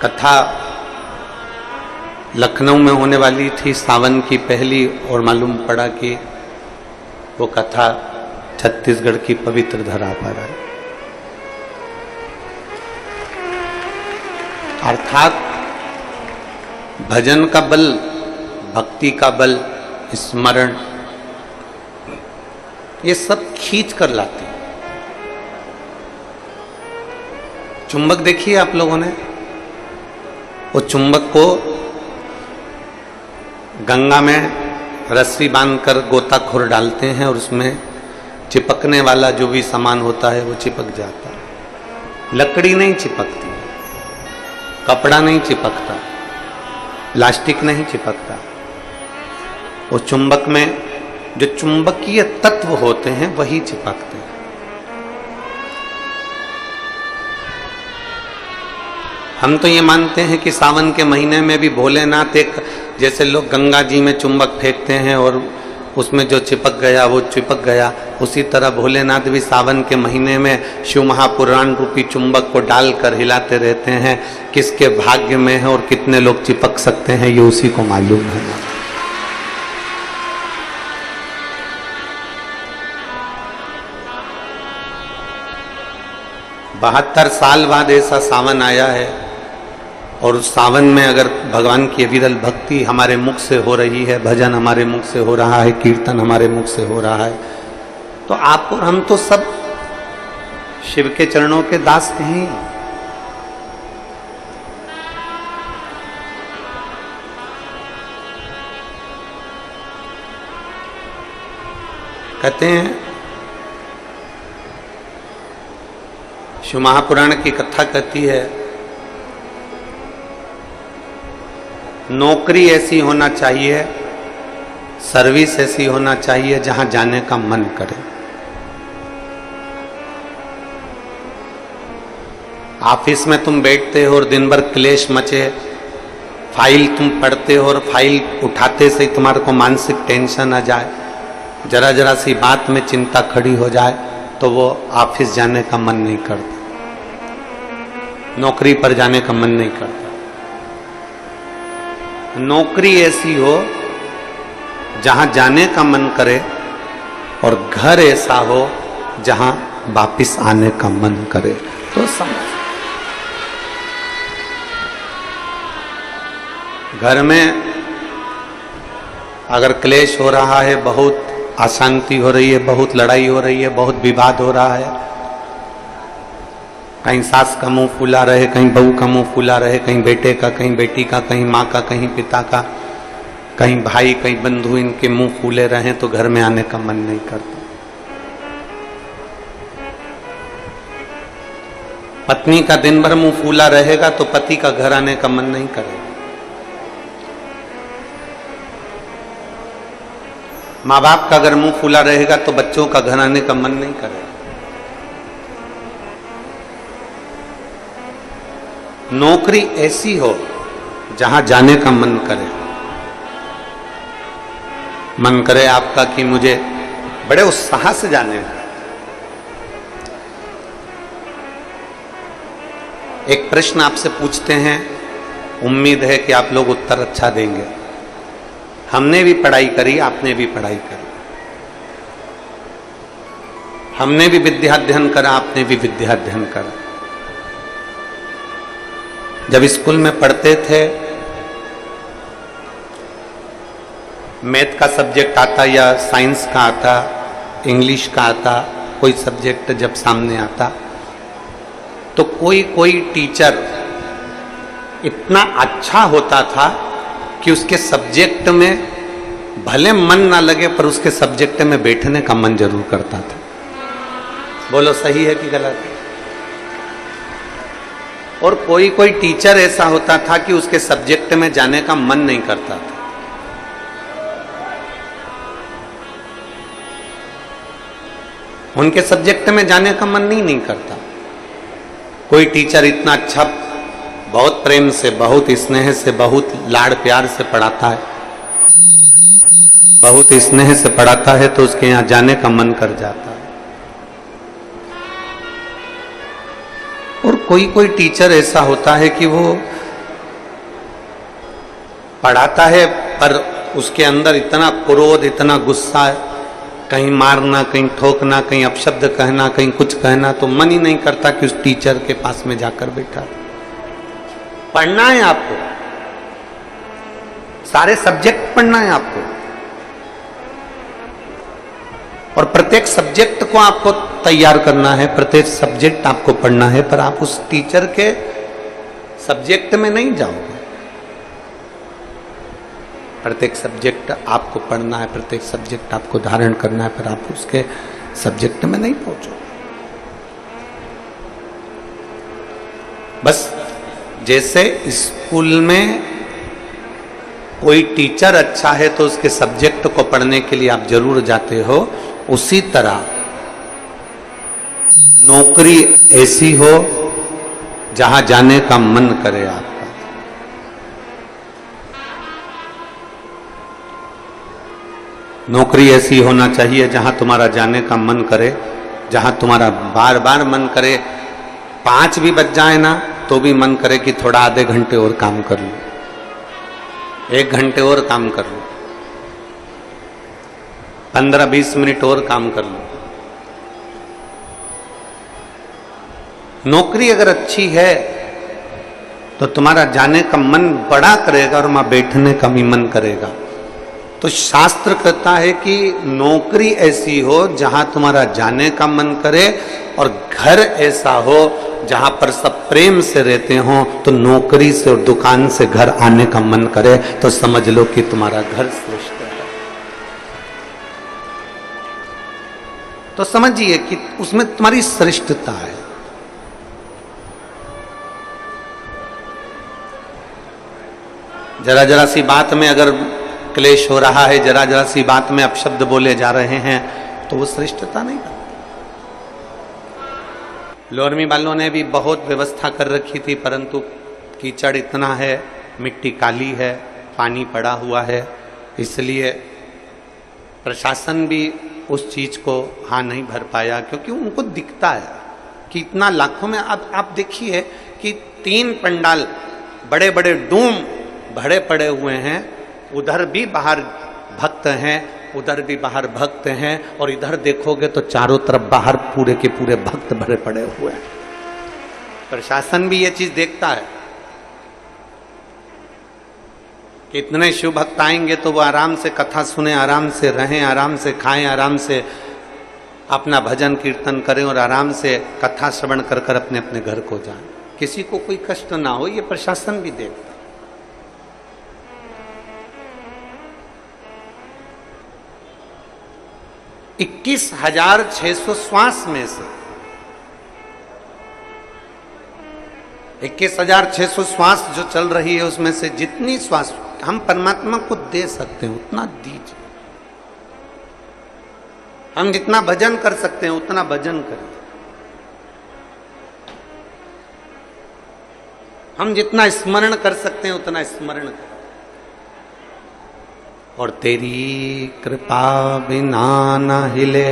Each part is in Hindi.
कथा लखनऊ में होने वाली थी सावन की पहली, और मालूम पड़ा कि वो कथा छत्तीसगढ़ की पवित्र धरा पर है। अर्थात भजन का बल, भक्ति का बल, स्मरण, ये सब खींच कर लाते हैं। चुंबक देखिए आप लोगों ने, वो चुंबक को गंगा में रस्सी बांधकर गोताखोर डालते हैं और उसमें चिपकने वाला जो भी सामान होता है वो चिपक जाता है। लकड़ी नहीं चिपकती, कपड़ा नहीं चिपकता, प्लास्टिक नहीं चिपकता। वो चुंबक में जो चुंबकीय तत्व होते हैं वही चिपकते हैं। हम तो ये मानते हैं कि सावन के महीने में भी भोलेनाथ एक, जैसे लोग गंगा जी में चुंबक फेंकते हैं और उसमें जो चिपक गया वो चिपक गया, उसी तरह भोलेनाथ भी सावन के महीने में शिव महापुराण रूपी चुंबक को डालकर हिलाते रहते हैं। किसके भाग्य में है और कितने लोग चिपक सकते हैं ये उसी को मालूम है। 72 साल बाद ऐसा सावन आया है, और उस सावन में अगर भगवान की अविरल भक्ति हमारे मुख से हो रही है, भजन हमारे मुख से हो रहा है, कीर्तन हमारे मुख से हो रहा है, तो आप और हम तो सब शिव के चरणों के दास हैं। कहते हैं, शिव महापुराण की कथा कहती है, नौकरी ऐसी होना चाहिए, सर्विस ऐसी होना चाहिए जहां जाने का मन करे। ऑफिस में तुम बैठते हो और दिन भर क्लेश मचे, फाइल तुम पढ़ते हो और फाइल उठाते से ही तुम्हारे को मानसिक टेंशन आ जाए, जरा जरा सी बात में चिंता खड़ी हो जाए, तो वो ऑफिस जाने का मन नहीं करता, नौकरी पर जाने का मन नहीं करता। नौकरी ऐसी हो जहां जाने का मन करे, और घर ऐसा हो जहां वापिस आने का मन करे। तो समझ, घर में अगर क्लेश हो रहा है, बहुत अशांति हो रही है, बहुत लड़ाई हो रही है, बहुत विवाद हो रहा है, कहीं सास का मुंह फूला रहे, कहीं बहू का मुंह फूला रहे, कहीं बेटे का, कहीं बेटी का, कहीं माँ का, कहीं पिता का, कहीं भाई, कहीं बंधु, इनके मुंह फूले रहे तो घर में आने का मन नहीं करता। पत्नी का दिन भर मुंह फूला रहेगा तो पति का घर आने का मन नहीं करेगा। माँ बाप का अगर मुंह फूला रहेगा तो बच्चों का घर आने का मन नहीं करेगा। नौकरी ऐसी हो जहां जाने का मन करे, मन करे आपका कि मुझे बड़े उत्साह से जाने का। एक प्रश्न आपसे पूछते हैं, उम्मीद है कि आप लोग उत्तर अच्छा देंगे। हमने भी पढ़ाई करी, आपने भी पढ़ाई करी, हमने भी विद्याध्ययन करा, आपने भी विद्याध्ययन करा। जब स्कूल में पढ़ते थे, मैथ का सब्जेक्ट आता या साइंस का आता, इंग्लिश का आता, कोई सब्जेक्ट जब सामने आता तो कोई कोई टीचर इतना अच्छा होता था कि उसके सब्जेक्ट में भले मन ना लगे पर उसके सब्जेक्ट में बैठने का मन जरूर करता था। बोलो सही है कि गलत है? और कोई कोई टीचर ऐसा होता था कि उसके सब्जेक्ट में जाने का मन नहीं करता था। उनके सब्जेक्ट में जाने का मन नहीं करता। कोई टीचर इतना अच्छा, बहुत प्रेम से, बहुत स्नेह से, बहुत लाड़ प्यार से पढ़ाता है, बहुत स्नेह से पढ़ाता है तो उसके यहां जाने का मन कर जाता है। और कोई कोई टीचर ऐसा होता है कि वो पढ़ाता है पर उसके अंदर इतना क्रोध, इतना गुस्सा है, कहीं मारना, कहीं ठोकना, कहीं अपशब्द कहना, कहीं कुछ कहना, तो मन ही नहीं करता कि उस टीचर के पास में जाकर बैठा। पढ़ना है आपको, सारे सब्जेक्ट पढ़ना है आपको, और प्रत्येक सब्जेक्ट को आपको तैयार करना है, प्रत्येक सब्जेक्ट आपको पढ़ना है, पर आप उस टीचर के सब्जेक्ट में नहीं जाओगे। प्रत्येक सब्जेक्ट आपको पढ़ना है, प्रत्येक सब्जेक्ट आपको धारण करना है, पर आप उसके सब्जेक्ट में नहीं पहुंचोगे। बस जैसे स्कूल में कोई टीचर अच्छा है तो उसके सब्जेक्ट को पढ़ने के लिए आप जरूर जाते हो, उसी तरह नौकरी ऐसी हो जहां जाने का मन करे आपका। नौकरी ऐसी होना चाहिए जहां तुम्हारा जाने का मन करे, जहां तुम्हारा बार बार मन करे, 5 भी बज जाए ना तो भी मन करे कि थोड़ा आधे घंटे और काम कर लूं, 1 घंटे और काम कर लूं, 15-20 मिनट और काम कर लूं। नौकरी अगर अच्छी है तो तुम्हारा जाने का मन बड़ा करेगा और वहां बैठने का भी मन करेगा। तो शास्त्र कहता है कि नौकरी ऐसी हो जहां तुम्हारा जाने का मन करे, और घर ऐसा हो जहां पर सब प्रेम से रहते हो, तो नौकरी से और दुकान से घर आने का मन करे तो समझ लो कि तुम्हारा घर श्रेष्ठ है। तो समझिए कि उसमें तुम्हारी श्रेष्ठता है। जरा जरा सी बात में अगर क्लेश हो रहा है, जरा जरा सी बात में अपशब्द बोले जा रहे हैं, तो वो श्रेष्ठता नहीं करता। लोरमी वालों ने भी बहुत व्यवस्था कर रखी थी, परंतु कीचड़ इतना है, मिट्टी काली है, पानी पड़ा हुआ है, इसलिए प्रशासन भी उस चीज को हाँ नहीं भर पाया, क्योंकि उनको दिखता है कि इतना लाखों में। अब आप देखिए कि 3 पंडाल बड़े बड़े डूम भरे पड़े हुए हैं, उधर भी बाहर भक्त हैं, उधर भी बाहर भक्त हैं, और इधर देखोगे तो चारों तरफ बाहर पूरे के पूरे भक्त भरे पड़े हुए हैं। प्रशासन भी ये चीज देखता है कि इतने शिव भक्त आएंगे तो वो आराम से कथा सुने, आराम से रहें, आराम से खाएं, आराम से अपना भजन कीर्तन करें और आराम से कथा श्रवण कर कर अपने अपने घर को जाएं, किसी को कोई कष्ट ना हो। ये प्रशासन भी देखता है। 21,600 श्वास में से 21,600 श्वास जो चल रही है, उसमें से जितनी श्वास हम परमात्मा को दे सकते हैं उतना दीजिए। हम जितना भजन कर सकते हैं उतना भजन करें, हम जितना स्मरण कर सकते हैं उतना स्मरण करें। और तेरी कृपा बिना न हिले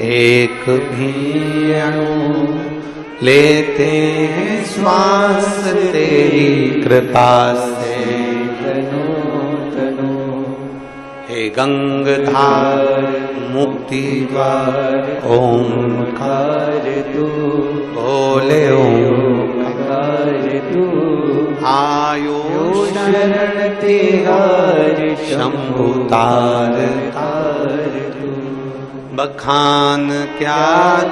एक भी अणु, लेते हैं श्वास तेरी कृपा से तनो तनो। हे गंगाधार मुक्ति द्वार ओंकार तू, बोले ओंकार तू। आयो शरण तिहार शंभु तार तार तू। बखान क्या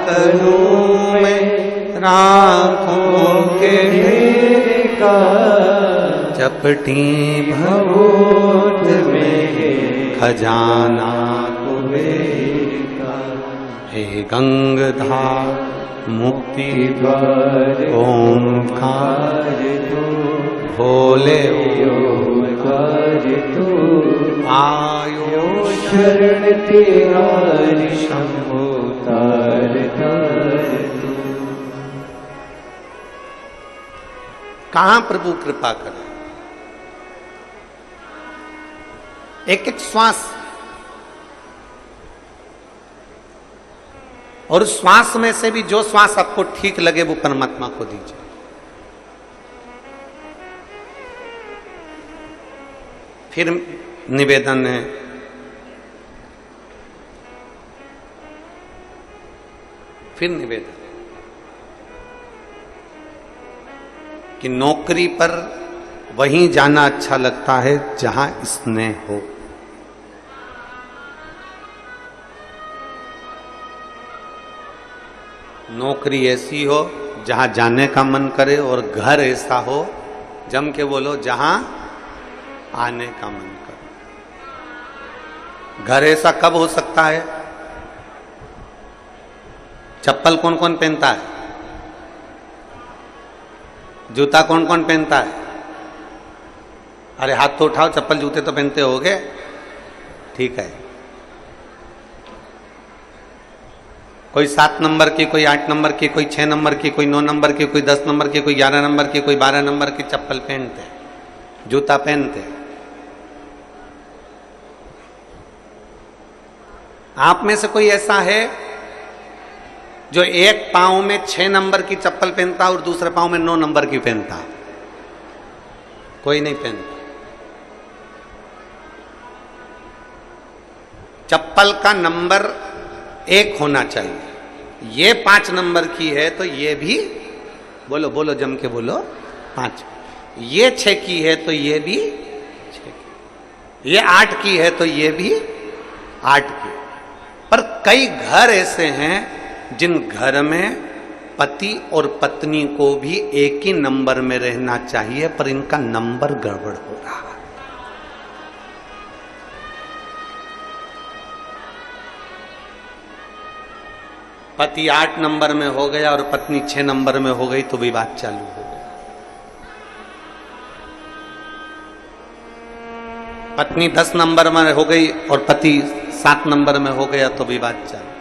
करूं मैं राखों के ढेर का, चपटी भभूत में खजाना कुबेर का। हे गंगाधार मुक्ति द्वार ओंकार तू, भोले ओंकार तू। आयो शरण तिहार शंभु तार तार तू। कहां प्रभु कृपा करे? एक एक श्वास, और श्वास में से भी जो श्वास आपको ठीक लगे वो परमात्मा को दीजिए। फिर निवेदन है फिर निवेदन कि नौकरी पर वहीं जाना अच्छा लगता है जहां स्नेह हो। नौकरी ऐसी हो जहां जाने का मन करे, और घर ऐसा हो, जम के बोलो, जहां आने का मन करे। घर ऐसा कब हो सकता है? चप्पल कौन कौन पहनता है? जूता कौन कौन पहनता है? अरे हाथ तो उठाओ, चप्पल जूते तो पहनते होगे, ठीक है। कोई 7 नंबर की, कोई 8 नंबर की, कोई 6 नंबर की, कोई 9 नंबर की, कोई 10 नंबर की, कोई 11 नंबर की, कोई 12 नंबर की चप्पल पहनते हैं, जूता पहनते हैं। आप में से कोई ऐसा है जो एक पांव में 6 नंबर की चप्पल पहनता और दूसरे पांव में 9 नंबर की पहनता? कोई नहीं पहनता। चप्पल का नंबर 1 होना चाहिए। ये 5 नंबर की है तो ये भी, बोलो बोलो जम के बोलो, 5। ये 6 की है तो ये भी 6 की। ये 8 की है तो ये भी 8 की। पर कई घर ऐसे हैं जिन घर में पति और पत्नी को भी एक ही नंबर में रहना चाहिए, पर इनका नंबर गड़बड़ हो रहा है। पति 8 नंबर में हो गया और पत्नी 6 नंबर में हो गई तो विवाद चालू हो गया। पत्नी 10 नंबर में हो गई और पति 7 नंबर में हो गया तो विवाद चालू।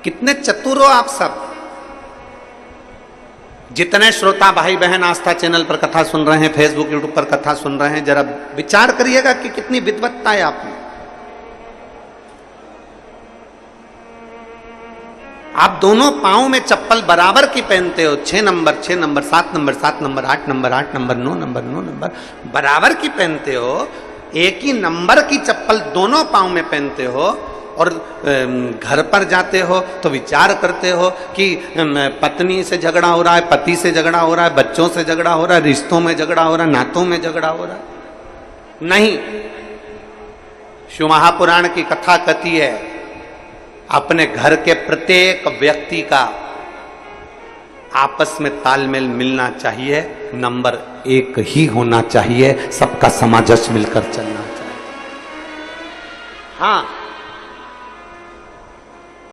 कितने चतुर हो आप सब। जितने श्रोता भाई बहन आस्था चैनल पर कथा सुन रहे हैं, फेसबुक यूट्यूब पर कथा सुन रहे हैं, जरा विचार करिएगा कि कितनी विद्वत्ता है आप में। आप दोनों पांव में चप्पल बराबर की पहनते हो, 6 number 6 number, 7 number 7 number, 8 number 8 number, 9 number 9 number बराबर की पहनते हो। एक ही नंबर की चप्पल दोनों पांव में पहनते हो और घर पर जाते हो तो विचार करते हो कि पत्नी से झगड़ा हो रहा है, पति से झगड़ा हो रहा है, बच्चों से झगड़ा हो रहा है, रिश्तों में झगड़ा हो रहा है, नातों में झगड़ा हो रहा है। नहीं, शिव महापुराण की कथा कहती है अपने घर के प्रत्येक व्यक्ति का आपस में तालमेल मिलना चाहिए, नंबर 1 ही होना चाहिए, सबका सामंजस्य मिलकर चलना चाहिए। हाँ,